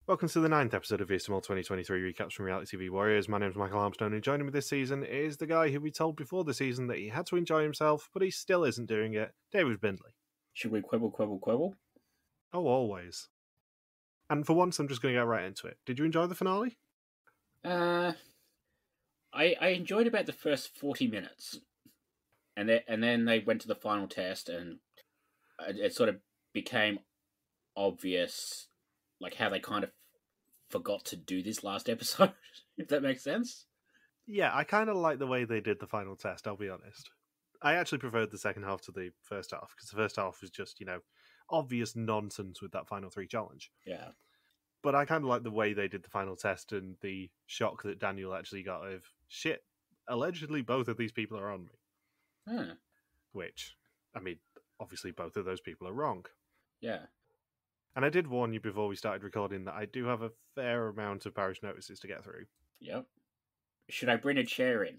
Welcome to the 9th episode of VSML 2023 Recaps from Reality TV Warriors. My name is Michael Armstrong, and joining me this season is the guy who we told before the season that he had to enjoy himself, but he still isn't doing it, David Bindley. Should we quibble? Oh, always. And for once, I'm just going to get right into it. Did you enjoy the finale? I enjoyed about the first 40 minutes. And then they went to the final test, and it sort of became obvious, like, how they kind of forgot to do this last episode, if that makes sense. Yeah, I kind of like the way they did the final test, I'll be honest. I actually preferred the second half to the first half, because the first half was just, obvious nonsense with that final 3 challenge. Yeah. But I kind of like the way they did the final test and the shock that Daniel actually got of, shit, allegedly both of these people are on me. Huh. Which, I mean, obviously both of those people are wrong. Yeah. And I did warn you before we started recording that I do have a fair amount of parish notices to get through. Yep. Should I bring a chair in?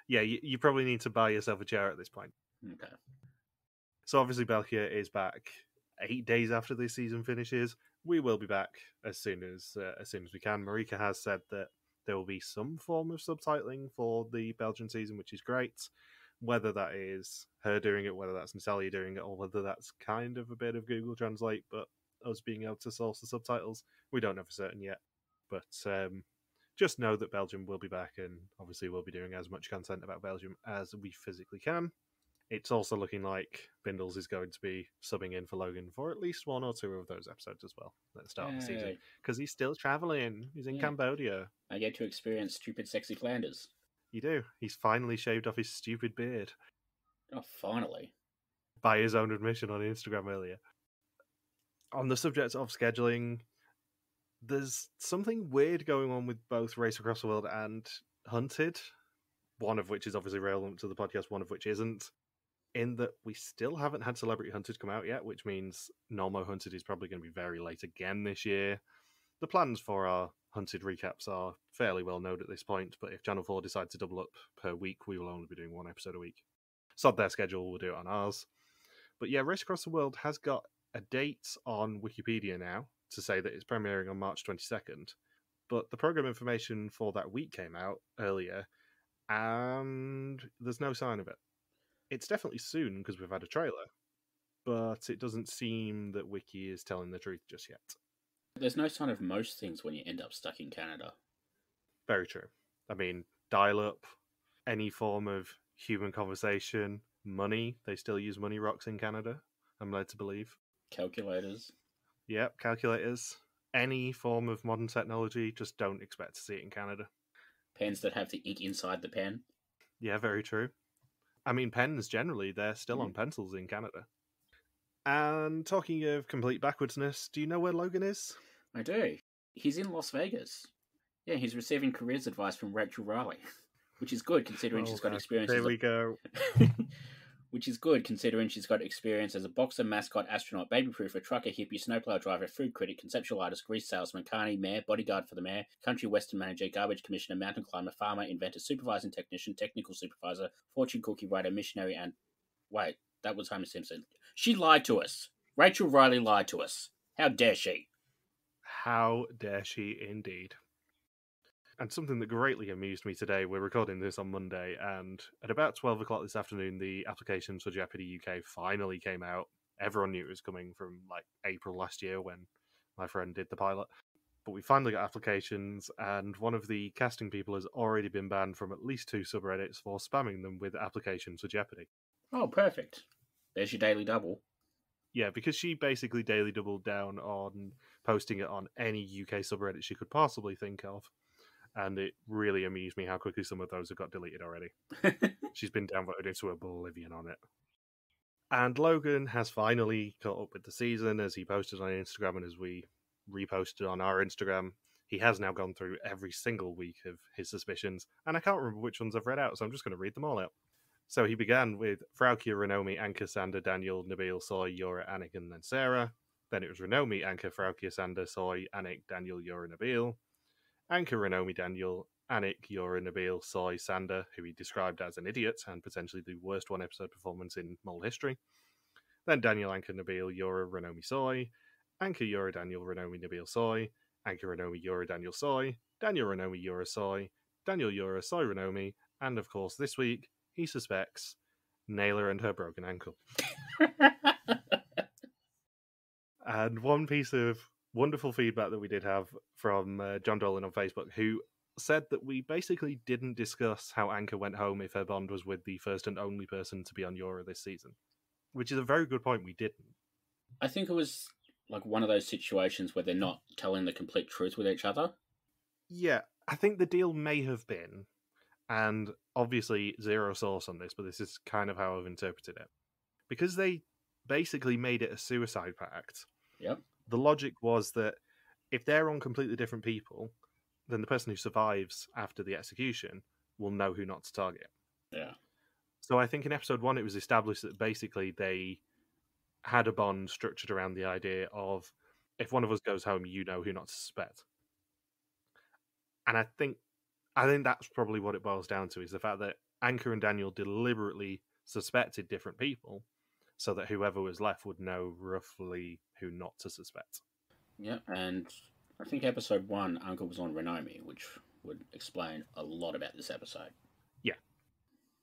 Yeah, you probably need to buy yourself a chair at this point. Okay. So obviously België is back 8 days after this season finishes. We will be back as soon as we can. Marika has said that there will be some form of subtitling for the Belgian season, which is great. Whether that is her doing it, whether that's Natalia doing it, or whether that's kind of a bit of Google Translate, but us being able to source the subtitles, we don't know for certain yet. But just know that Belgium will be back, and obviously we'll be doing as much content about Belgium as we physically can. It's also looking like Bindles is going to be subbing in for Logan for at least 1 or 2 of those episodes as well at the start of the season, because he's still travelling. He's in Cambodia. I get to experience stupid, sexy Flanders. You do. He's finally shaved off his stupid beard. Oh, finally. By his own admission on Instagram earlier. On the subject of scheduling, there's something weird going on with both Race Across the World and Hunted, one of which is obviously relevant to the podcast, one of which isn't, in that we still haven't had Celebrity Hunted come out yet, which means Normo Hunted is probably going to be very late again this year. The plans for our Hunted recaps are fairly well known at this point, but if Channel 4 decide to double up per week, we will only be doing 1 episode a week. Sod their schedule, we'll do it on ours. But yeah, Race Across the World has got a date on Wikipedia now to say that it's premiering on March 22nd, but the program information for that week came out earlier, and there's no sign of it. It's definitely soon because we've had a trailer, but it doesn't seem that Wiki is telling the truth just yet. There's no sign of most things when you end up stuck in Canada. Very true. I mean, dial-up, any form of human conversation, money. They still use money rocks in Canada, I'm led to believe. Calculators. Yep, calculators. Any form of modern technology, just don't expect to see it in Canada. Pens that have the ink inside the pen. Yeah, very true. I mean, pens generally, they're still on pencils in Canada. And talking of complete backwardsness, do you know where Logan is? I do. He's in Las Vegas. Yeah, he's receiving careers advice from Rachel Riley, which is good considering she's got experience. There we go. Which is good considering she's got experience as a boxer, mascot, astronaut, baby proofer, trucker, hippie, snowplow driver, food critic, conceptual artist, grease salesman, carny, mayor, bodyguard for the mayor, country western manager, garbage commissioner, mountain climber, farmer, inventor, supervising technician, technical supervisor, fortune cookie writer, missionary, and... Wait, that was Homer Simpson. She lied to us. Rachel Riley lied to us. How dare she? How dare she indeed. And something that greatly amused me today, we're recording this on Monday, and at about 12 o'clock this afternoon, the applications for Jeopardy UK finally came out. Everyone knew it was coming from, April last year when my friend did the pilot. But we finally got applications, and one of the casting people has already been banned from at least 2 subreddits for spamming them with applications for Jeopardy. Oh, perfect. There's your daily double. Yeah, because she basically daily doubled down on posting it on any UK subreddit she could possibly think of. And it really amused me how quickly some of those have got deleted already. She's been downvoted into oblivion on it. And Logan has finally caught up with the season, as he posted on Instagram and as we reposted on our Instagram. He has now gone through every single week of his suspicions, and I can't remember which ones I've read out, so I'm just going to read them all out. So he began with Frauke, Renomi, Anke, Sander, Daniel, Nabil, Soy, Jurre, Annick, and then Sarah. Then it was Renomi, Anke, Frauke, Sander, Soy, Annick, Daniel, Jurre, Nabil. Anke, Renomi, Daniel, Annick, Jurre, Nabil, Soy, Sander, who he described as an idiot and potentially the worst one-episode performance in mole history. Then Daniel, Anke, Nabil, Jurre, Renomi, Soy. Anke, Jurre, Daniel, Renomi, Nabil, Soy. Anke Renomi, Jurre, Daniel Soy, Daniel Renomi, Jurre Soy, Daniel Jurre, Soy Renomi, and of course this week he suspects Naylor and her broken ankle. And one piece of wonderful feedback that we did have from John Dolan on Facebook, who said that we basically didn't discuss how Anke went home if her bond was with the first and only person to be on Jurre this season, which is a very good point. We didn't. I think it was like one of those situations where they're not telling the complete truth with each other. Yeah, I think the deal may have been, and obviously zero source on this, but this is kind of how I've interpreted it. Because they basically made it a suicide pact. Yep. The logic was that if they're on completely different people, then the person who survives after the execution will know who not to target. Yeah. So I think in episode 1 it was established that basically they had a bond structured around the idea of if one of us goes home, you know who not to suspect. And I think that's probably what it boils down to, is the fact that Anke and Daniel deliberately suspected different people so that whoever was left would know roughly who not to suspect. Yeah, and I think episode 1, Anke was on Renomi, which would explain a lot about this episode. Yeah.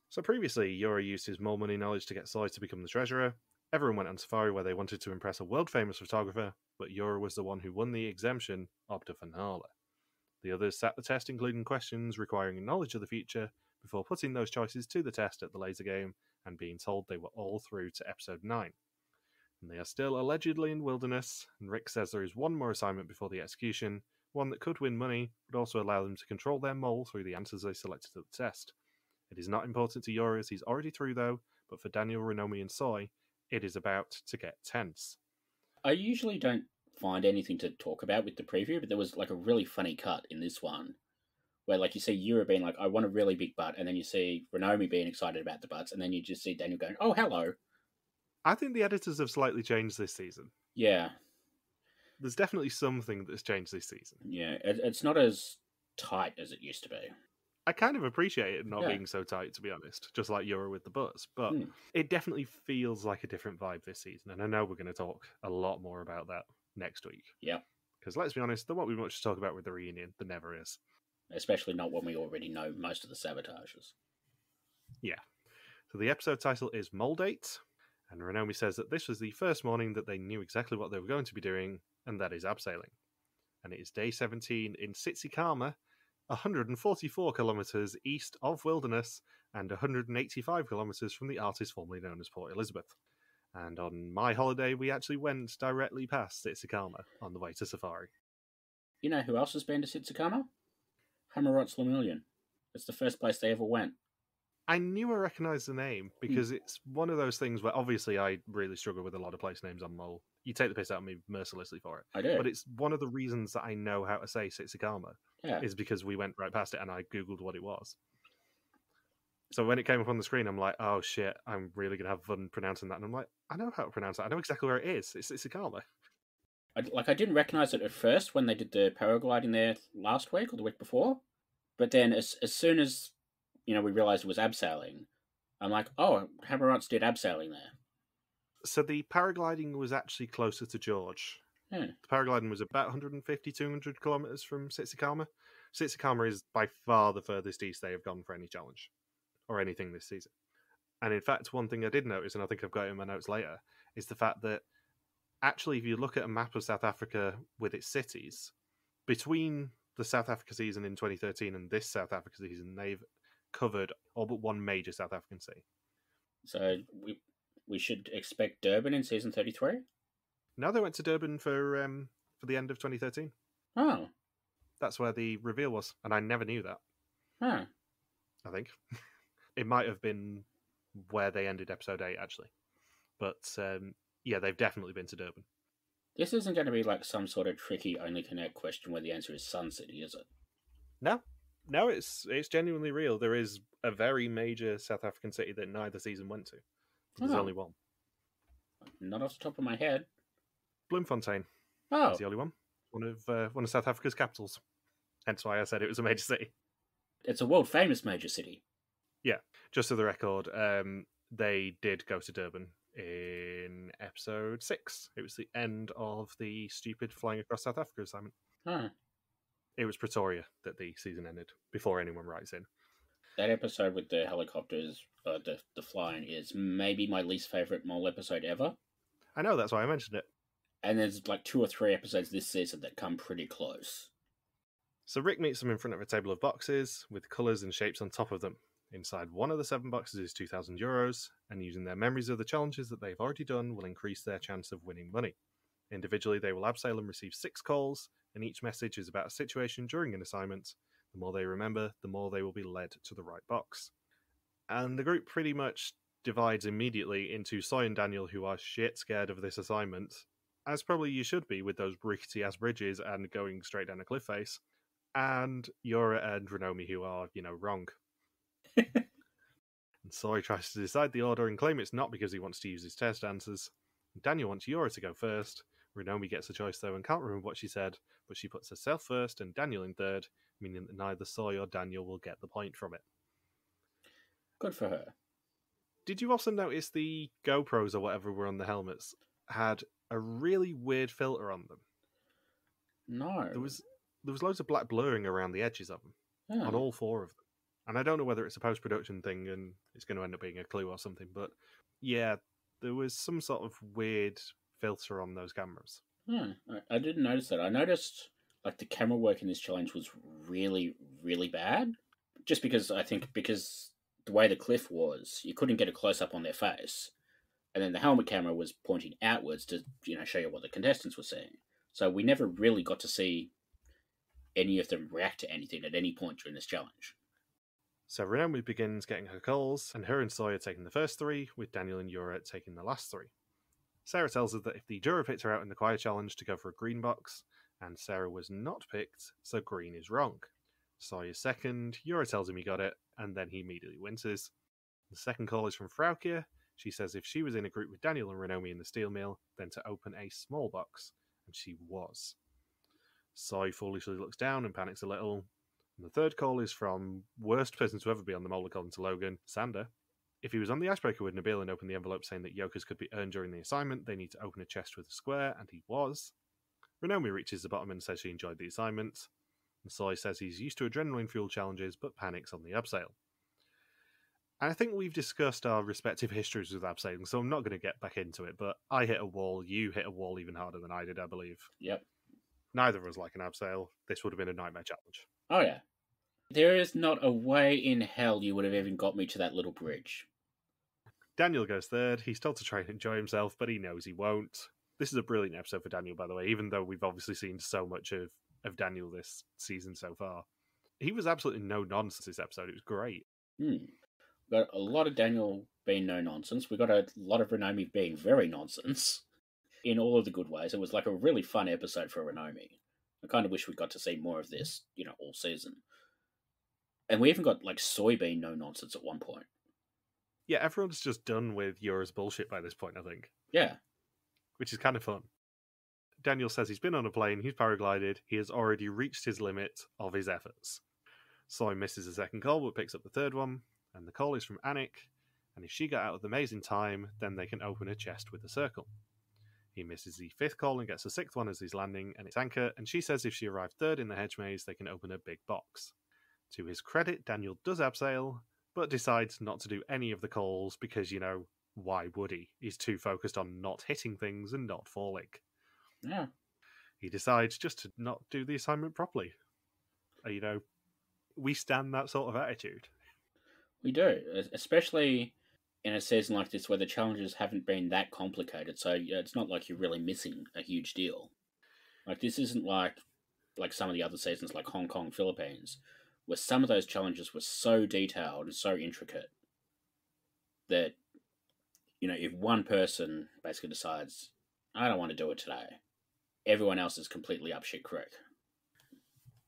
So previously, Jurre used his more money knowledge to get Soy to become the treasurer. Everyone went on safari where they wanted to impress a world-famous photographer, but Jurre was the one who won the exemption of the finale. The others sat the test, including questions requiring knowledge of the future, before putting those choices to the test at the laser game and being told they were all through to episode 9. And they are still allegedly in wilderness, and Rick says there is one more assignment before the execution, one that could win money, but also allow them to control their mole through the answers they selected at the test. It is not important to Jurre as he's already through though, but for Daniel, Renomi and Soy, it is about to get tense. I usually don't find anything to talk about with the preview, but there was like a really funny cut in this one where like you see Jurre being like, I want a really big butt, and then you see Renomi being excited about the butts, and then you just see Daniel going, oh, hello. I think the editors have slightly changed this season. Yeah. There's definitely something that's changed this season. Yeah, it's not as tight as it used to be. I kind of appreciate it not being so tight, to be honest, just like Jurre with the butts, but it definitely feels like a different vibe this season, and I know we're going to talk a lot more about that next week. Yeah. Because let's be honest, there won't be much to talk about with the reunion. There never is. Especially not when we already know most of the sabotages. Yeah. So the episode title is Mole Date, and Renomi says that this was the first morning that they knew exactly what they were going to be doing, and that is abseiling. And it is day 17 in Tsitsikama, 144 kilometres east of Wilderness and 185 kilometres from the artist formerly known as Port Elizabeth. And on my holiday, we actually went directly past Tsitsikama on the way to safari. You know who else has been to Tsitsikama? Hammerot's Lemillion. It's the first place they ever went. I knew I recognised the name because it's one of those things where obviously I really struggle with a lot of place names on Mole. You take the piss out of me mercilessly for it. I do. But it's one of the reasons that I know how to say Tsitsikama is because we went right past it and I Googled what it was. So when it came up on the screen, I'm like, oh shit, I'm really going to have fun pronouncing that. And I'm like, I know how to pronounce that. I know exactly where it is. It's Tsitsikama. I didn't recognise it at first when they did the paragliding there last week or the week before. But then as soon as we realised it was abseiling, I'm like, oh, Hammerot's did abseiling there. So the paragliding was actually closer to George. Yeah. The paragliding was about 150, 200 kilometres from Tsitsikama. Tsitsikama is by far the furthest east they have gone for any challenge or anything this season. And in fact, one thing I did notice, and I think I've got it in my notes later, is the fact that actually, if you look at a map of South Africa with its cities, between the South Africa season in 2013 and this South Africa season, they've covered all but one major South African city. So we should expect Durban in season 33? No, they went to Durban for the end of 2013. Oh. That's where the reveal was, and I never knew that. Huh. I think. It might have been where they ended episode 8, actually. But, yeah, they've definitely been to Durban. This isn't going to be like some sort of tricky only connect question where the answer is Sun City, is it? No, it's genuinely real. There is a very major South African city that neither season went to. There's only one. Not off the top of my head. Bloemfontein. Oh. Is the only one. One of South Africa's capitals. Hence why I said it was a major city. It's a world-famous major city. Yeah. Just for the record, they did go to Durban in episode 6. It was the end of the stupid flying across South Africa assignment. Huh. It was Pretoria that the season ended, before anyone writes in. That episode with the helicopters, the flying, is maybe my least favourite mole episode ever. I know, that's why I mentioned it. And there's like 2 or 3 episodes this season that come pretty close. So Rick meets them in front of a table of boxes with colours and shapes on top of them. Inside one of the 7 boxes is €2,000, and using their memories of the challenges that they've already done will increase their chance of winning money. Individually, they will abseil and receive 6 calls, and each message is about a situation during an assignment. The more they remember, the more they will be led to the right box. And the group pretty much divides immediately into Soy and Daniel, who are shit scared of this assignment, as probably you should be with those rickety-ass bridges and going straight down a cliff face, and Jurre and Renomi, who are, wrong. And Soy tries to decide the order and claim it's not because he wants to use his test answers. Daniel wants Jurre to go first. Renomi gets a choice though and can't remember what she said, but she puts herself first and Daniel in third, meaning that neither Soy or Daniel will get the point from it. Good for her. Did you also notice the GoPros or whatever were on the helmets had a really weird filter on them? No. There was loads of black blurring around the edges of them, on all 4 of them. And I don't know whether it's a post-production thing and it's going to end up being a clue or something, but yeah, there was some sort of weird filter on those cameras. I didn't notice that. I noticed like the camera work in this challenge was really, really bad. Just because because the way the cliff was, you couldn't get a close-up on their face. And then the helmet camera was pointing outwards to, show you what the contestants were seeing. So we never really got to see any of them react to anything at any point during this challenge. So Renomi begins getting her calls, and her and Soy are taking the first 3, with Daniel and Jurre taking the last 3. Sarah tells us that if the juror picked her out in the quiet challenge to go for a green box, and Sarah was not picked, so green is wrong. Soy is second, Jurre tells him he got it, and then he immediately winces. The second call is from Frauke. She says if she was in a group with Daniel and Renomi in the steel mill, then to open a small box, and she was. Soy foolishly looks down and panics a little. And the third call is from worst person to ever be on the mole according to Logan, Sander. If he was on the icebreaker with Nabil and opened the envelope saying that Yokers could be earned during the assignment, they need to open a chest with a square, and he was. Renomi reaches the bottom and says she enjoyed the assignment. And Soy says he's used to adrenaline-fueled challenges, but panics on the abseil. And I think we've discussed our respective histories with abseiling, so I'm not going to get back into it, but I hit a wall, you hit a wall even harder than I did, I believe. Yep. Neither of us like an abseil. This would have been a nightmare challenge. Oh, yeah. There is not a way in hell you would have even got me to that little bridge. Daniel goes third. He's told to try and enjoy himself, but he knows he won't. This is a brilliant episode for Daniel, by the way, even though we've obviously seen so much of Daniel this season so far. He was absolutely no nonsense this episode. It was great. We got a lot of Daniel being no nonsense. We got a lot of Renomi being very nonsense in all of the good ways. It was like a really fun episode for Renomi. I kind of wish we got to see more of this, all season. And we even got like Soy being no nonsense at one point. Yeah, everyone's just done with Jurre's bullshit by this point, I think. Yeah. Which is kind of fun. Daniel says he's been on a plane, he's paraglided, he has already reached his limit of his efforts. Soy misses a second call, but picks up the third one, and the call is from Anke, and if she got out of the maze in time, then they can open a chest with a circle. He misses the 5th call and gets the 6th one as he's landing, and it's Anke, and she says if she arrived 3rd in the hedge maze, they can open a big box. To his credit, Daniel does abseil, but decides not to do any of the calls because, why would he? He's too focused on not hitting things and not falling. Yeah. He decides just to not do the assignment properly. We stand that sort of attitude. We do, especially in a season like this where the challenges haven't been that complicated, so it's not like you're really missing a huge deal. Like, this isn't like some of the other seasons like Hong Kong, Philippines, where some of those challenges were so detailed and so intricate that, if one person basically decides, I don't want to do it today, everyone else is completely up shit creek.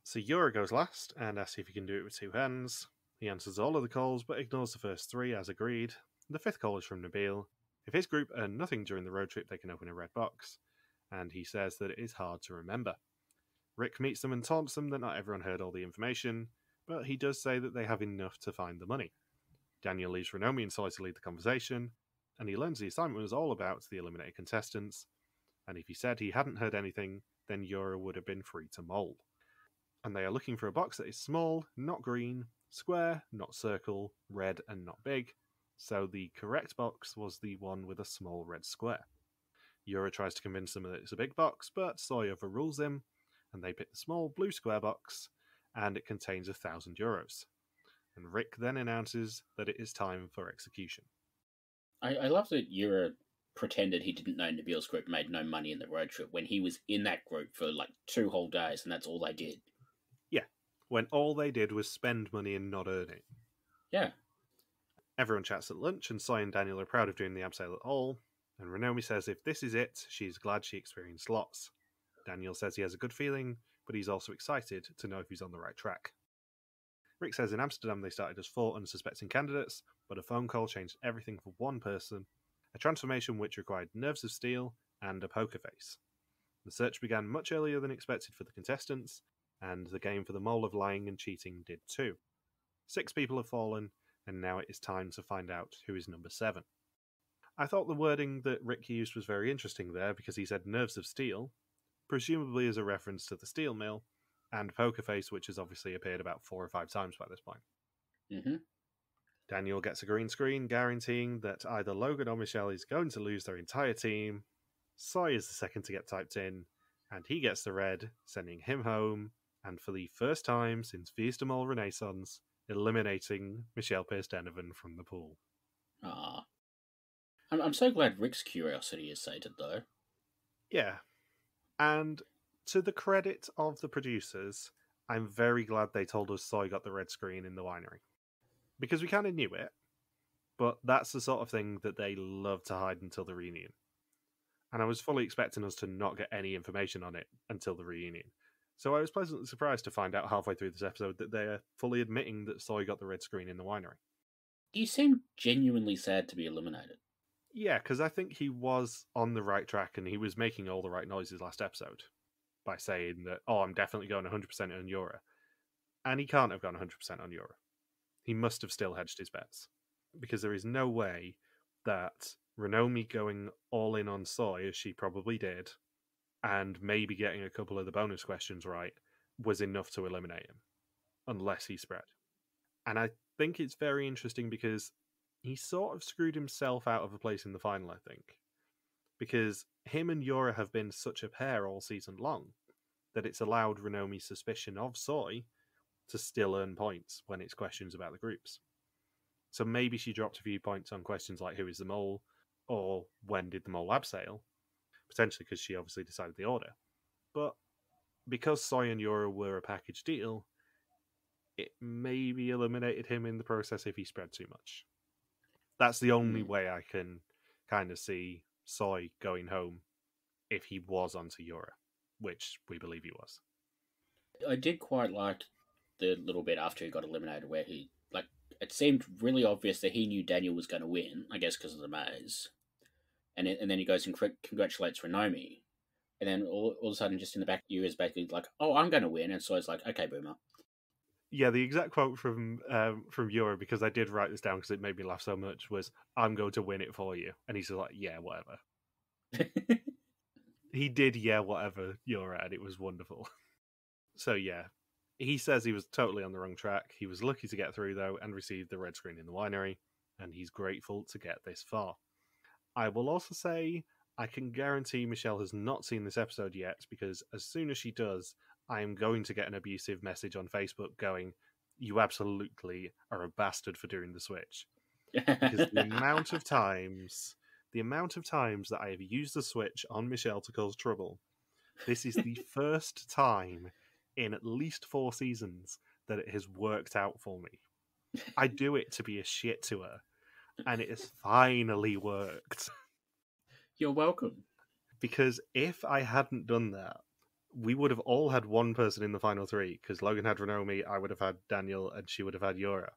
So Jurre goes last and asks if he can do it with 2 hands. He answers all of the calls, but ignores the first 3 as agreed. The 5th call is from Nabil. If his group earn nothing during the road trip, they can open a red box. And he says that it is hard to remember. Rick meets them and taunts them that not everyone heard all the information, but he does say that they have enough to find the money. Daniel leaves Renomi and Soy to lead the conversation, and he learns the assignment was all about the eliminated contestants, And if he said he hadn't heard anything, then Jurre would have been free to mole. And they are looking for a box that is small, not green, square, not circle, red and not big. So the correct box was the one with a small red square. Jurre tries to convince them that it's a big box, but Soy overrules him, and they pick the small blue square box, and it contains 1,000 euros. And Rick then announces that it is time for execution. I love that Jurre pretended he didn't know Nabil's group made no money in the road trip when he was in that group for like 2 whole days, and that's all they did. Yeah, when all they did was spend money and not earn it. Yeah. Everyone chats at lunch, and Soy and Daniel are proud of doing the abseil at all. And Renomi says if this is it, she's glad she experienced lots. Daniel says he has a good feeling, but he's also excited to know if he's on the right track. Rick says in Amsterdam they started as 4 unsuspecting candidates, but a phone call changed everything for one person, a transformation which required nerves of steel and a poker face. The search began much earlier than expected for the contestants, and the game for the mole of lying and cheating did too. 6 people have fallen, and now it is time to find out who is number 7. I thought the wording that Rick used was very interesting there because he said nerves of steel, presumably as a reference to the steel mill, and poker face, which has obviously appeared about 4 or 5 times by this point. Mm-hmm. Daniel gets a green screen guaranteeing that either Logan or Michelle is going to lose their entire team. Soy is the second to get typed in, and he gets the red, sending him home, and for the first time since Feast Mall Renaissance, eliminating Michelle Pierce-Donovan from the pool. Ah. I'm so glad Rick's curiosity is sated, though. Yeah. And to the credit of the producers, I'm very glad they told us Soy got the red screen in the winery. Because we kind of knew it, but that's the sort of thing that they love to hide until the reunion. And I was fully expecting us to not get any information on it until the reunion. So I was pleasantly surprised to find out halfway through this episode that they're fully admitting that Soy got the red screen in the winery. You seem genuinely sad to be eliminated. Yeah, because I think he was on the right track and he was making all the right noises last episode by saying that, oh, I'm definitely going 100% on Jurre. And he can't have gone 100% on Jurre. He must have still hedged his bets. Because there is no way that Renomi going all in on Soy, as she probably did, and maybe getting a couple of the bonus questions right, was enough to eliminate him. Unless he spread. And I think it's very interesting because he sort of screwed himself out of a place in the final, I think. Because him and Jurre have been such a pair all season long that it's allowed Renomi's suspicion of Soy to still earn points when it's questions about the groups. So maybe she dropped a few points on questions like who is the mole, or when did the mole abseil, potentially because she obviously decided the order. But because Soy and Jurre were a package deal, it maybe eliminated him in the process if he spread too much. That's the only way I can kind of see Soy going home if he was onto Jurre, which we believe he was. I did quite like the little bit after he got eliminated where he, like, it seemed really obvious that he knew Daniel was going to win, I guess because of the maze. And then he goes and congratulates Renomi. And then all of a sudden, just in the back of you is basically like, oh, I'm going to win. And so it's like, okay, boomer. Yeah, the exact quote from Jurre, because I did write this down because it made me laugh so much, was, I'm going to win it for you. And he's just like, yeah, whatever. He did, yeah, whatever, Jurre, and it was wonderful. So yeah, he says he was totally on the wrong track. He was lucky to get through, though, and received the red screen in the winery, and he's grateful to get this far. I will also say, I can guarantee Michelle has not seen this episode yet, because as soon as she does, I am going to get an abusive message on Facebook going, you absolutely are a bastard for doing the switch. Because the amount of times that I have used the switch on Michelle to cause trouble, this is the first time in at least 4 seasons that it has worked out for me. I do it to be a shit to her, and it has finally worked. You're welcome. Because if I hadn't done that, we would have all had one person in the final 3, because Logan had Renomi, I would have had Daniel, and she would have had Jurre.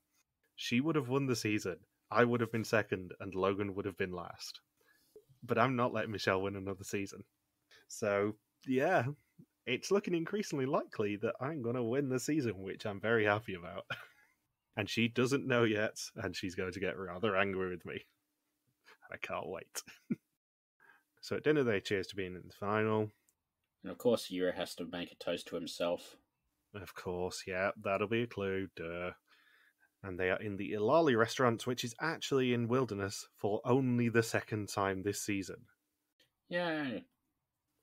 She would have won the season. I would have been second, and Logan would have been last. But I'm not letting Michelle win another season. So, yeah, it's looking increasingly likely that I'm going to win the season, which I'm very happy about. And she doesn't know yet, and she's going to get rather angry with me. I can't wait. So at dinner, they cheers to being in the final. And of course, Jurre has to make a toast to himself. Of course, yeah, that'll be a clue, duh. And they are in the Ilali restaurant, which is actually in Wilderness for only the second time this season. Yay.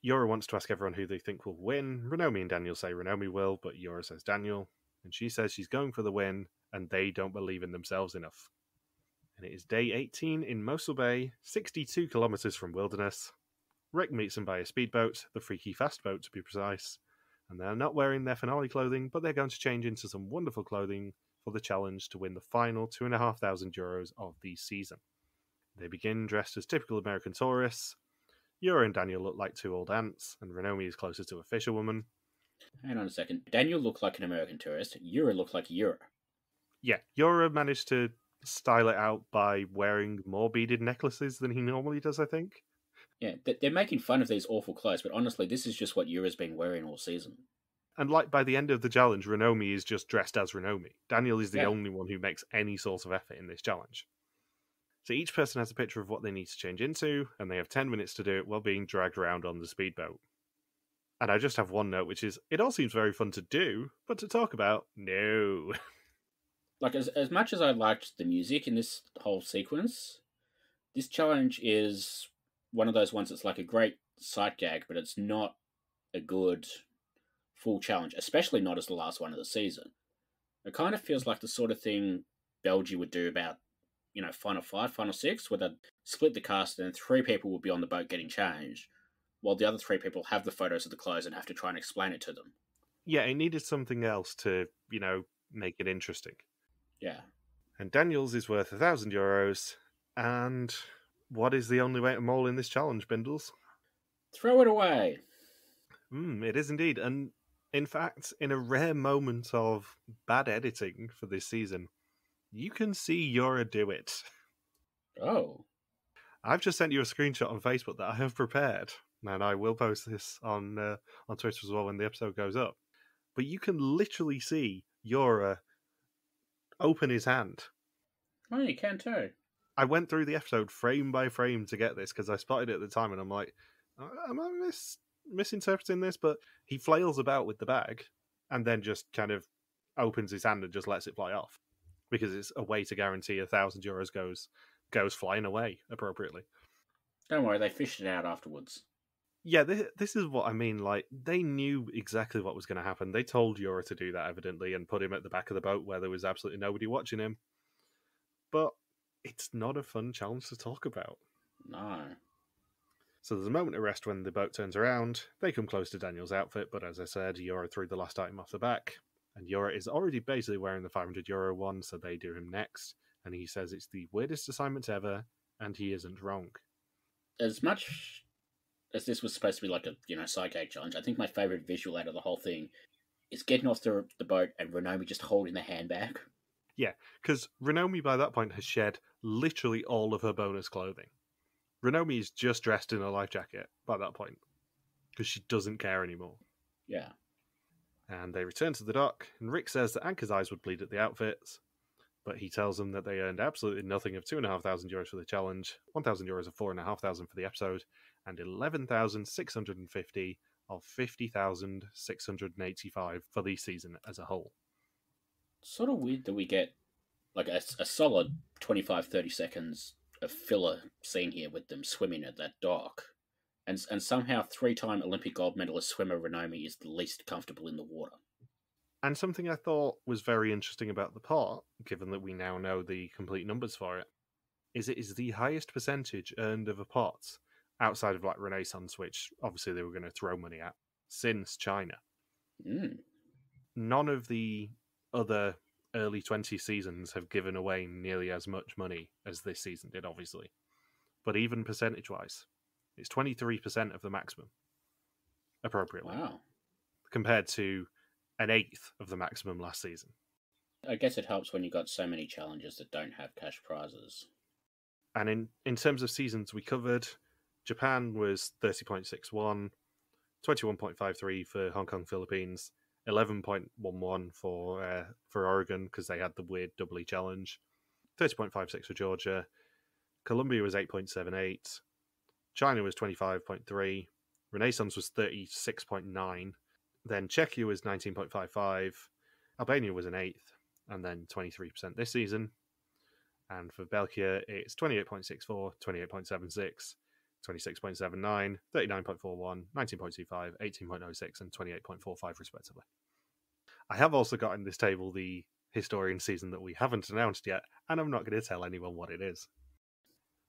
Jurre wants to ask everyone who they think will win. Renomi and Daniel say Renomi will, but Jurre says Daniel. And she says she's going for the win, and they don't believe in themselves enough. And it is day 18 in Mosul Bay, 62 kilometres from Wilderness. Rick meets them by a speedboat, the Freaky Fast Boat to be precise. And they're not wearing their finale clothing, but they're going to change into some wonderful clothing for the challenge to win the final €2,500 of the season. They begin dressed as typical American tourists. Jurre and Daniel look like two old aunts, and Renomi is closer to a fisherwoman. Hang on a second. Daniel looked like an American tourist. Jurre looked like Jurre. Yeah, Jurre managed to style it out by wearing more beaded necklaces than he normally does, I think. Yeah, they're making fun of these awful clothes, but honestly, this is just what Jurre's been wearing all season. And like by the end of the challenge, Renomi is just dressed as Renomi. Daniel is the only one who makes any sort of effort in this challenge. So each person has a picture of what they need to change into, and they have 10 minutes to do it while being dragged around on the speedboat. And I just have one note, which is, it all seems very fun to do, but to talk about, no. Like, as much as I liked the music in this whole sequence, this challenge is one of those ones that's like a great sight gag, but it's not a good full challenge, especially not as the last one of the season. It kind of feels like the sort of thing België would do about, Final 5, Final 6, where they'd split the cast and 3 people would be on the boat getting changed, while the other 3 people have the photos of the clothes and have to try and explain it to them. Yeah, it needed something else to, make it interesting. Yeah. And Daniel's is worth €1,000, and what is the only way to mole in this challenge, Bindles? Throw it away! It is indeed, and in fact, in a rare moment of bad editing for this season, you can see Jurre do it. Oh. I've just sent you a screenshot on Facebook that I have prepared, and I will post this on Twitter as well when the episode goes up. But you can literally see Jurre open his hand. Oh, you can too. I went through the episode frame by frame to get this because I spotted it at the time, and I'm like, am I misinterpreting this? But he flails about with the bag and then just kind of opens his hand and just lets it fly off because it's a way to guarantee €1,000 goes flying away appropriately. Don't worry, they fished it out afterwards. Yeah, this is what I mean. Like, they knew exactly what was going to happen. They told Jurre to do that, evidently, and put him at the back of the boat where there was absolutely nobody watching him. But it's not a fun challenge to talk about. No. So there's a moment of rest when the boat turns around. They come close to Daniel's outfit, but as I said, Jurre threw the last item off the back. And Jurre is already basically wearing the €500 one, so they do him next. And he says it's the weirdest assignment ever, and he isn't wrong. As much as this was supposed to be like a side gag challenge, I think my favourite visual out of the whole thing is getting off the boat and Renomi just holding the handbag. Yeah, because Renomi by that point has shed literally all of her bonus clothing. Renomi is just dressed in a life jacket by that point, because she doesn't care anymore. Yeah. And they return to the dock, and Rick says that Anke's eyes would bleed at the outfits, but he tells them that they earned absolutely nothing of €2,500 for the challenge, €1,000 of €4,500 for the episode, and 11,650 of 50,685 for the season as a whole. Sort of weird that we get like a solid 25-30 seconds of filler scene here with them swimming at that dock. And somehow 3-time Olympic gold medalist swimmer Renomi is the least comfortable in the water. And something I thought was very interesting about the part, given that we now know the complete numbers for it, is it is the highest percentage earned of a pot, outside of like Renaissance, which obviously they were going to throw money at, since China. None of the other early 20 seasons have given away nearly as much money as this season did, obviously. But even percentage-wise, it's 23% of the maximum, appropriately. Wow. Compared to an eighth of the maximum last season. I guess it helps when you got so many challenges that don't have cash prizes. And in terms of seasons we covered, Japan was 30.61, 21.53 for Hong Kong, Philippines, 11.11 for Oregon because they had the weird doubly challenge, 30.56 for Georgia, Colombia was 8.78, China was 25.3, Renaissance was 36.9, then Czechia was 19.55, Albania was an 8th, and then 23% this season. And for België, it's 28.64, 28.76, 26.79, 39.41, 19.25, 18.06, and 28.45 respectively. I have also got in this table the historian season that we haven't announced yet, and I'm not going to tell anyone what it is.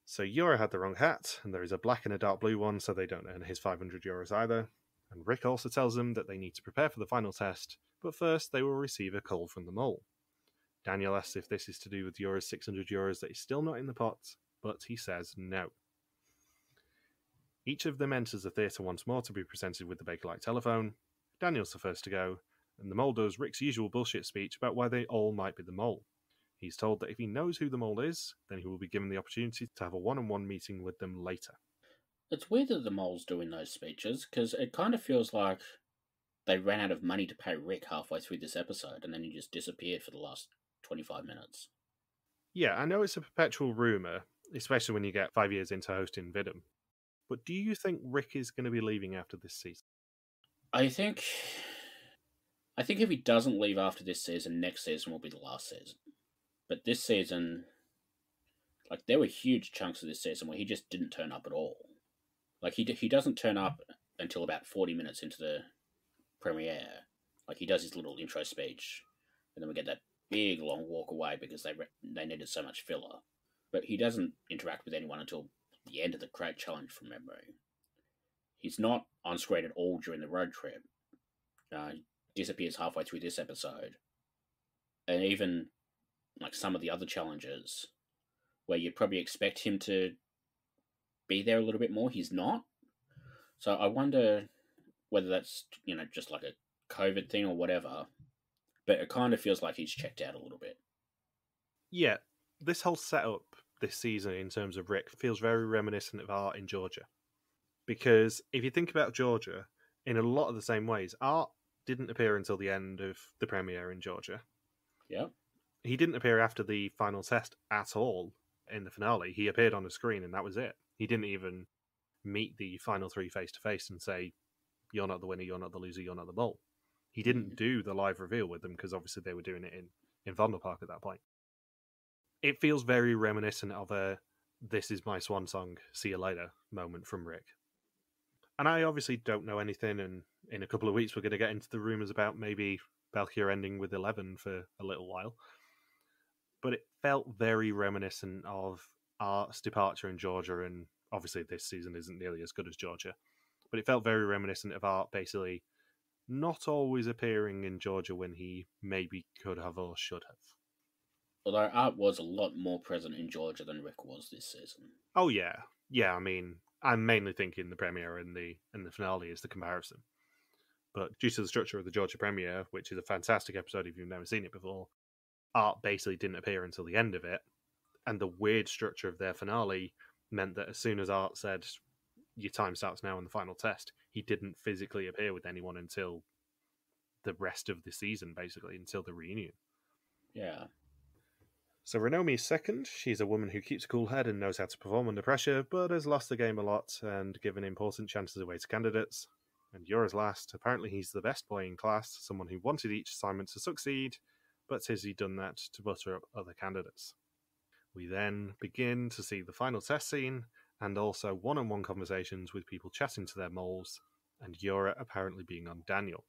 So Jurre had the wrong hat, and there is a black and a dark blue one, so they don't earn his 500 euros either. And Rick also tells them that they need to prepare for the final test, but first they will receive a call from the mole. Daniel asks if this is to do with Jurre's 600 euros that is still not in the pot, but he says no. Each of them enters the theatre once more to be presented with the Bakelite telephone. Daniel's the first to go, and the mole does Rick's usual bullshit speech about why they all might be the mole. He's told that if he knows who the mole is, then he will be given the opportunity to have a one-on-one meeting with them later. It's weird that the mole's doing those speeches, because it kind of feels like they ran out of money to pay Rick halfway through this episode, and then he just disappeared for the last 25 minutes. Yeah, I know it's a perpetual rumour, especially when you get 5 years into hosting WIDM. But do you think Rick is going to be leaving after this season? I think if he doesn't leave after this season, next season will be the last season. But this season, like, there were huge chunks of this season where he just didn't turn up at all. Like, he doesn't turn up until about 40 minutes into the premiere. Like, he does his little intro speech, and then we get that big long walk away because they needed so much filler. But he doesn't interact with anyone until the end of the crate challenge from memory. He's not on screen at all during the road trip. He disappears halfway through this episode. And even like some of the other challenges where you'd probably expect him to be there a little bit more, he's not. So I wonder whether that's, just like a COVID thing or whatever. But it kind of feels like he's checked out a little bit. Yeah, this whole setup this season in terms of Rick feels very reminiscent of Art in Georgia. Because if you think about Georgia, in a lot of the same ways, Art didn't appear until the end of the premiere in Georgia. Yeah. He didn't appear after the final test at all in the finale. He appeared on the screen and that was it. He didn't even meet the final three face-to-face and say, you're not the winner, you're not the loser, you're not the mole. He didn't do the live reveal with them because obviously they were doing it in Vondelpark at that point. It feels very reminiscent of a this is my swan song, see you later moment from Rick. And I obviously don't know anything, and in a couple of weeks we're going to get into the rumours about maybe België ending with 11 for a little while. But it felt very reminiscent of Art's departure in Georgia, and obviously this season isn't nearly as good as Georgia. But it felt very reminiscent of Art basically not always appearing in Georgia when he maybe could have or should have. Although Art was a lot more present in Georgia than Rick was this season. Oh yeah. Yeah, I mean, I'm mainly thinking the premiere and the finale is the comparison. But due to the structure of the Georgia premiere, which is a fantastic episode if you've never seen it before, Art basically didn't appear until the end of it. And the weird structure of their finale meant that as soon as Art said, your time starts now on the final test, he didn't physically appear with anyone until the rest of the season, basically, until the reunion. Yeah. So Renomi is second. She's a woman who keeps a cool head and knows how to perform under pressure, but has lost the game a lot and given important chances away to candidates. And Jurre's last. Apparently he's the best boy in class, someone who wanted each assignment to succeed, but has he done that to butter up other candidates? We then begin to see the final test scene, and also one-on-one conversations with people chatting to their moles, and Jurre apparently being on Daniel.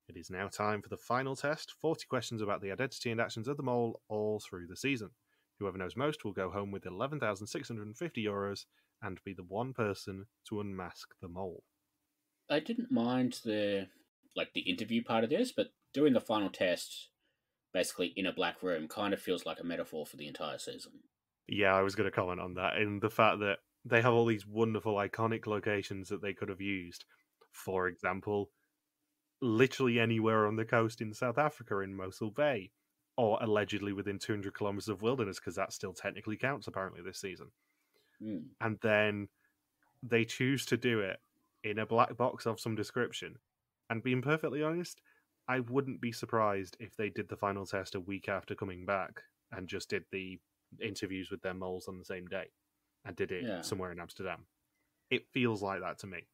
It is now time for the final test, 40 questions about the identity and actions of the mole all through the season. Whoever knows most will go home with 11,650 euros and be the one person to unmask the mole. I didn't mind the interview part of this, but doing the final test, basically in a black room, kind of feels like a metaphor for the entire season. Yeah, I was going to comment on that, in the fact that they have all these wonderful, iconic locations that they could have used. For example, literally anywhere on the coast in South Africa in Mosul Bay, or allegedly within 200 kilometers of wilderness, because that still technically counts apparently this season. And then they choose to do it in a black box of some description. And being perfectly honest, I wouldn't be surprised if they did the final test a week after coming back and just did the interviews with their moles on the same day and did it somewhere in Amsterdam. It feels like that to me.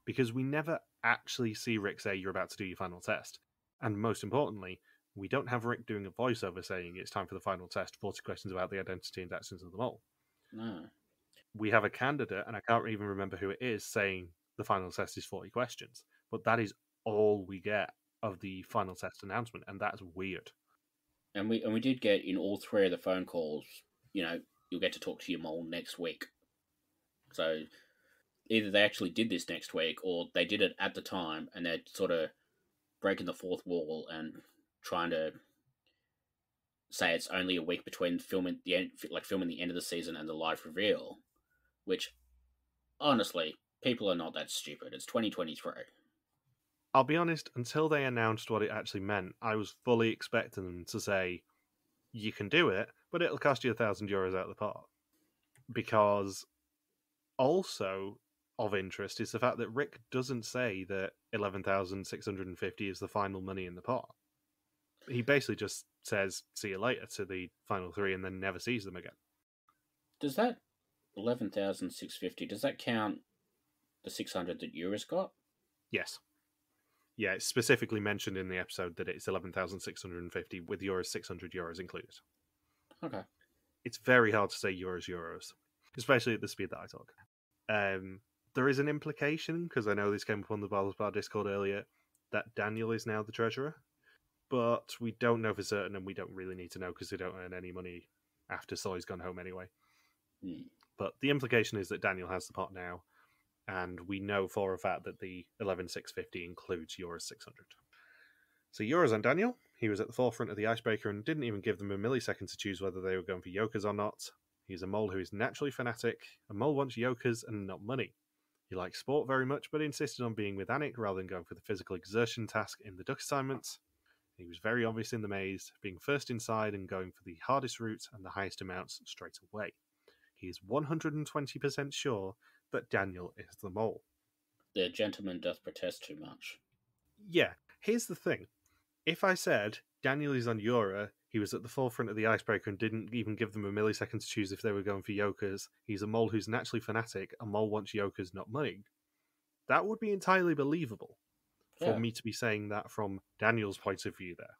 Because we never actually see Rick say, "You're about to do your final test." And most importantly, we don't have Rick doing a voiceover saying, "It's time for the final test, 40 questions about the identity and actions of the mole." No. We have a candidate, and I can't even remember who it is, saying the final test is 40 questions. But that is all we get of the final test announcement, and that's weird. And we did get in all three of the phone calls, you'll get to talk to your mole next week. So either they actually did this next week, or they did it at the time, and they're sort of breaking the fourth wall and trying to say it's only a week between filming the end of the season and the live reveal, which honestly, people are not that stupid. It's 2023. I'll be honest, until they announced what it actually meant, I was fully expecting them to say, "You can do it, but it'll cost you €1,000 out of the pot." Because also of interest is the fact that Rick doesn't say that 11,650 is the final money in the pot. He basically just says, "See you later" to the final three, and then never sees them again. Does that 11,650, does that count the 600 that Jurre's got? Yes. Yeah, it's specifically mentioned in the episode that it's 11,650 with Jurre's €600 included. Okay. It's very hard to say euros, especially at the speed that I talk. There is an implication, because I know this came up on the Bindles Bar Discord earlier, that Daniel is now the treasurer, but we don't know for certain, and we don't really need to know because they don't earn any money after Sully's gone home anyway. But the implication is that Daniel has the pot now, and we know for a fact that the 11,650 includes Jurre's 600. So Jurre's on Daniel. He was at the forefront of the icebreaker and didn't even give them a millisecond to choose whether they were going for yokers or not. He's a mole who is naturally fanatic. A mole wants yokers and not money. He likes sport very much, but insisted on being with Annick rather than going for the physical exertion task in the duck assignment. He was very obvious in the maze, being first inside and going for the hardest route and the highest amounts straight away. He is 120% sure that Daniel is the mole. The gentleman doth protest too much. Yeah, here's the thing. If I said Daniel is on Jurre, he was at the forefront of the icebreaker and didn't even give them a millisecond to choose if they were going for yokers, he's a mole who's naturally fanatic, a mole wants yokers, not money, that would be entirely believable for me to be saying that from Daniel's point of view there.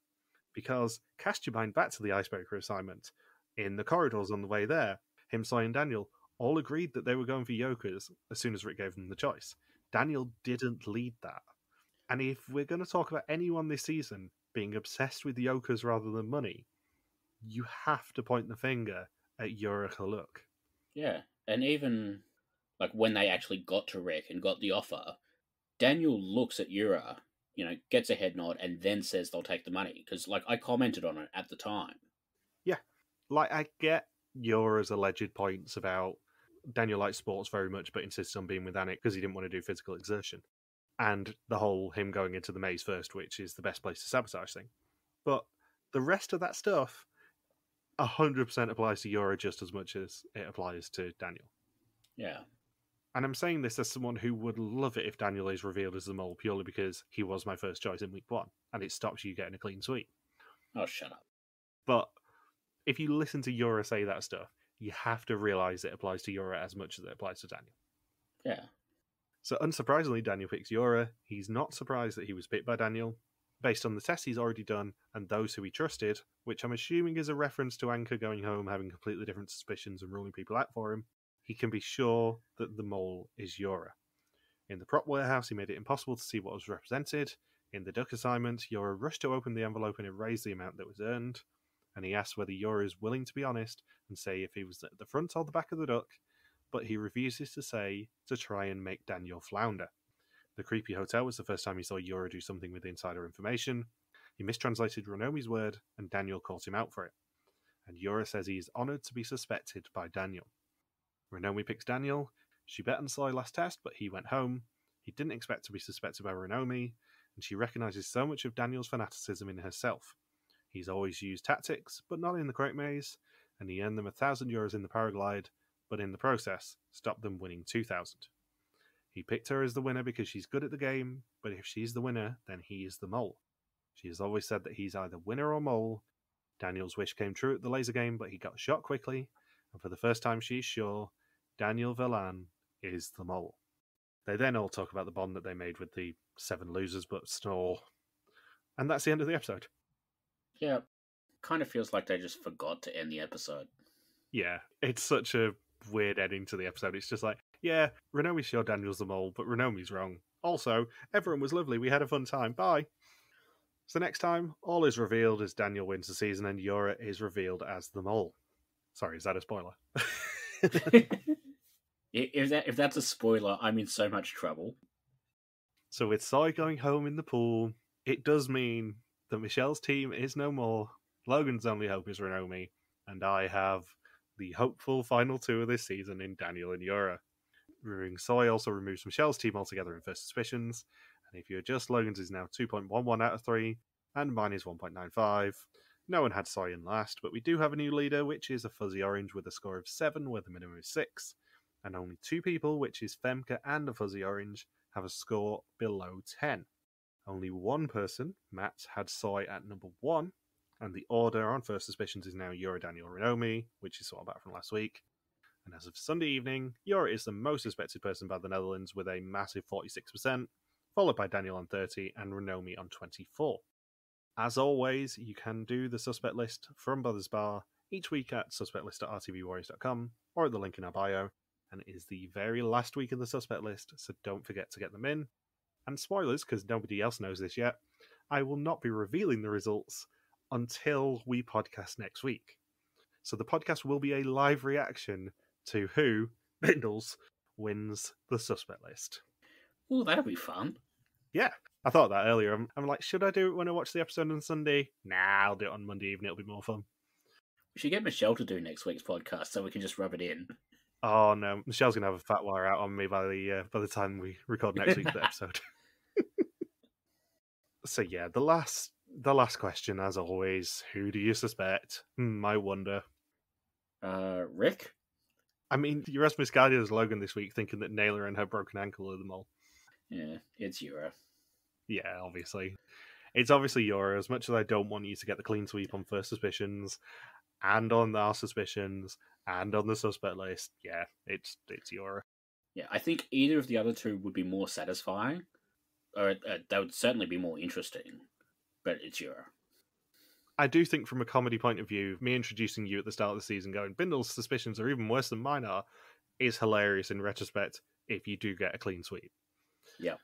Because cast your mind back to the icebreaker assignment. In the corridors on the way there, him, Cy, and Daniel all agreed that they were going for yokers as soon as Rick gave them the choice. Daniel didn't lead that. And if we're going to talk about anyone this season being obsessed with yokers rather than money, you have to point the finger at Jurre Haluk. Yeah, and even when they actually got to Rick and got the offer, Daniel looks at Jurre, gets a head nod, and then says they'll take the money. Because, I commented on it at the time. Yeah. I get Jurre's alleged points about Daniel likes sports very much, but insists on being with Annick because he didn't want to do physical exertion. And the whole him going into the maze first, which is the best place to sabotage thing. But the rest of that stuff 100% applies to Jurre just as much as it applies to Daniel. Yeah. And I'm saying this as someone who would love it if Daniel is revealed as the mole purely because he was my first choice in week 1, and it stops you getting a clean sweep. Oh, shut up. But if you listen to Jurre say that stuff, you have to realise it applies to Jurre as much as it applies to Daniel. Yeah. So unsurprisingly, Daniel picks Jurre. He's not surprised that he was picked by Daniel. Based on the tests he's already done and those who he trusted, which I'm assuming is a reference to Anke going home having completely different suspicions and ruling people out for him, he can be sure that the mole is Jurre. In the prop warehouse, he made it impossible to see what was represented. In the duck assignment, Jurre rushed to open the envelope and erase the amount that was earned. And he asked whether Jurre is willing to be honest and say if he was at the front or the back of the duck, but he refuses to say to try and make Daniel flounder. The creepy hotel was the first time he saw Jurre do something with insider information. He mistranslated Renomi's word, and Daniel caught him out for it. And Jurre says he is honoured to be suspected by Daniel. Renomi picks Daniel. She bet on Sly last test, but he went home. He didn't expect to be suspected by Renomi, and she recognises so much of Daniel's fanaticism in herself. He's always used tactics, but not in the Great Maze, and he earned them €1,000 in the paraglide, but in the process, stopped them winning 2,000. He picked her as the winner because she's good at the game, but if she's the winner, then he is the mole. She has always said that he's either winner or mole. Daniel's wish came true at the laser game, but he got shot quickly, and for the first time she's sure, Daniel Villan is the mole. They then all talk about the bond that they made with the 7 losers but snore. And that's the end of the episode. Yeah, kind of feels like they just forgot to end the episode. Yeah, it's such a weird ending to the episode. It's just like, yeah, Renomi's sure Daniel's the mole, but Renomi's wrong. Also, everyone was lovely. We had a fun time. Bye. So next time, all is revealed as Daniel wins the season and Jurre is revealed as the mole. Sorry, is that a spoiler? If that's a spoiler, I'm in so much trouble. So with Soy going home in the pool, it does mean that Michelle's team is no more. Logan's only hope is Renomi, and I have the hopeful final 2 of this season in Daniel and Jurre. Removing Soy also removes Michelle's team altogether in First Suspicions, and if you adjust, Logan's is now 2.11 out of 3, and mine is 1.95. No one had Soy in last, but we do have a new leader, which is a Fuzzy Orange with a score of 7, where the minimum is 6, and only 2 people, which is Femke and a Fuzzy Orange, have a score below 10. Only 1 person, Matt, had Soy at number 1, and the order on First Suspicions is now Jurre, Daniel, Renomi, which is sort of back from last week. And as of Sunday evening, Jurre is the most suspected person by the Netherlands with a massive 46%, followed by Daniel on 30 and Renomi on 24. As always, you can do the suspect list from Brothers Bar each week at suspectlist@rtvwarriors.com or at the link in our bio, and it is the very last week of the suspect list, so don't forget to get them in. And spoilers, because nobody else knows this yet, I will not be revealing the results until we podcast next week. So the podcast will be a live reaction to who, Bindles, wins the suspect list. Oh, that'll be fun. Yeah, I thought that earlier. I'm like, should I do it when I watch the episode on Sunday? Nah, I'll do it on Monday evening. It'll be more fun. We should get Michelle to do next week's podcast so we can just rub it in. Oh no, Michelle's gonna have a fat wire out on me by the time we record next week's episode. So yeah, the last question, as always, who do you suspect? I wonder. Rick? I mean, you asked Miss Guardian's Logan this week, thinking that Naylor and her broken ankle are the mole. Yeah, it's Jurre. Yeah, obviously. It's obviously Jurre, as much as I don't want you to get the clean sweep on First Suspicions, and on our suspicions, and on the suspect list. Yeah, it's Jurre. Yeah, I think either of the other 2 would be more satisfying, or they would certainly be more interesting, but it's Jurre. I do think from a comedy point of view, me introducing you at the start of the season going, Bindles' suspicions are even worse than mine are, is hilarious in retrospect if you do get a clean sweep. Yeah.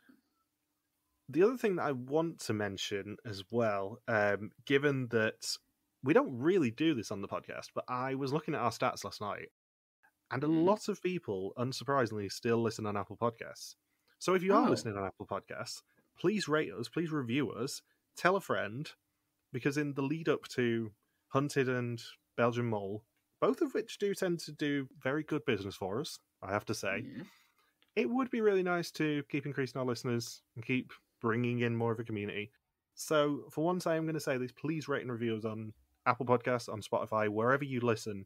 The other thing that I want to mention as well, given that we don't really do this on the podcast, but I was looking at our stats last night, and a lot of people, unsurprisingly, still listen on Apple Podcasts. So if you are listening on Apple Podcasts, please rate us, please review us, tell a friend, because in the lead up to Hunted and Belgian Mole, both of which do tend to do very good business for us, I have to say, it would be really nice to keep increasing our listeners and keep bringing in more of a community. So for once, I am going to say this, please rate and review us on Apple Podcasts, on Spotify, wherever you listen.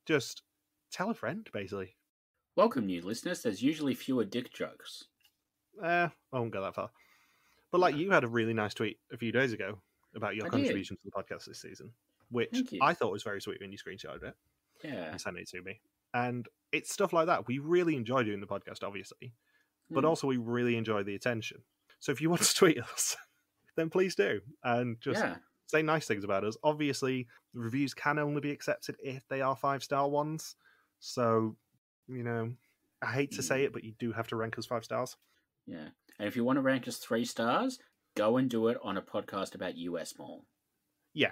Just tell a friend, basically. Welcome, new listeners. There's usually fewer dick jokes. I won't go that far. But like, you had a really nice tweet a few days ago about your contribution to the podcast this season, which I thought was very sweet when you screenshotted it. Yeah. And sent it to me. And it's stuff like that. We really enjoy doing the podcast, obviously. But also we really enjoy the attention. So if you want to tweet us, then please do. And just say nice things about us. Obviously, reviews can only be accepted if they are 5-star ones. So, you know, I hate to say it, but you do have to rank us 5 stars. Yeah. And if you want to rank us 3 stars, go and do it on a podcast about US Mall. Yeah.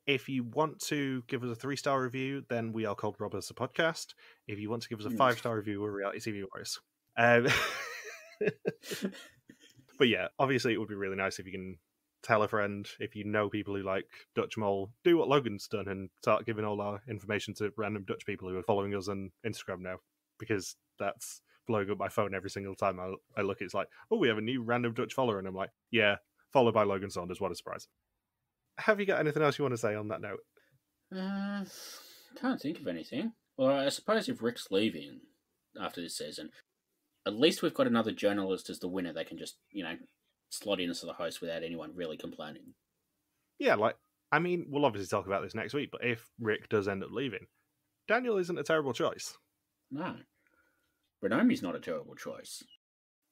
If you want to give us a 3-star review, then we are called Robbers a Podcast. If you want to give us a 5-star review, we're Reality TV Warriors. But yeah, obviously it would be really nice if you can tell a friend, if you know people who like Dutch Mole, do what Logan's done and start giving all our information to random Dutch people who are following us on Instagram now, because that's blowing up my phone every single time I look. It's like, oh, we have a new random Dutch follower, and I'm like, yeah, followed by Logan Saunders. What a surprise. Have you got anything else you want to say on that note? Can't think of anything. Well, I suppose if Rick's leaving after this season, at least we've got another journalist as the winner. They can just, slot in as the host without anyone really complaining. Yeah, we'll obviously talk about this next week, but if Rick does end up leaving, Daniel isn't a terrible choice. No. Renomi's not a terrible choice.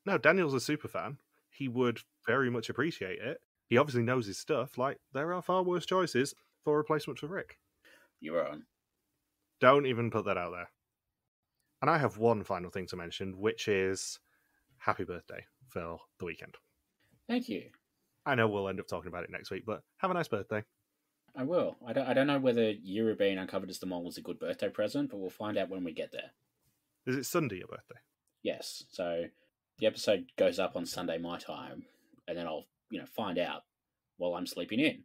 No, Daniel's a super fan. He would very much appreciate it. He obviously knows his stuff. Like, there are far worse choices for replacement for Rick. You're on. Don't even put that out there. And I have one final thing to mention, which is happy birthday for the weekend. Thank you. I know we'll end up talking about it next week, but have a nice birthday. I will. I don't know whether Jurre being uncovered as the mole was a good birthday present, but we'll find out when we get there. Is it Sunday, your birthday? Yes. So the episode goes up on Sunday my time, and then I'll find out while I'm sleeping in.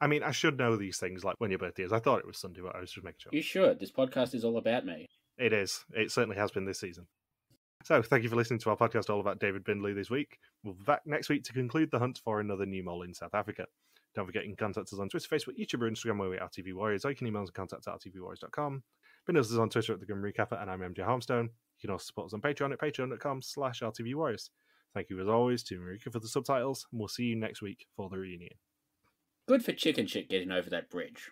I mean, I should know these things, like when your birthday is. I thought it was Sunday, but I was just making sure. You should. This podcast is all about me. It is. It certainly has been this season. So, thank you for listening to our podcast all about David Bindley this week. We'll be back next week to conclude the hunt for another new mole in South Africa. Don't forget you can contact us on Twitter, Facebook, YouTube, or Instagram where we are RTV Warriors, or you can email us at contact@rtvwarriors.com. Bindles is on Twitter at The Grim Recapper, and I'm MJ Harmstone. You can also support us on Patreon at patreon.com/RTV Warriors. Thank you as always to Marika for the subtitles, and we'll see you next week for the reunion. Good for chicken shit getting over that bridge.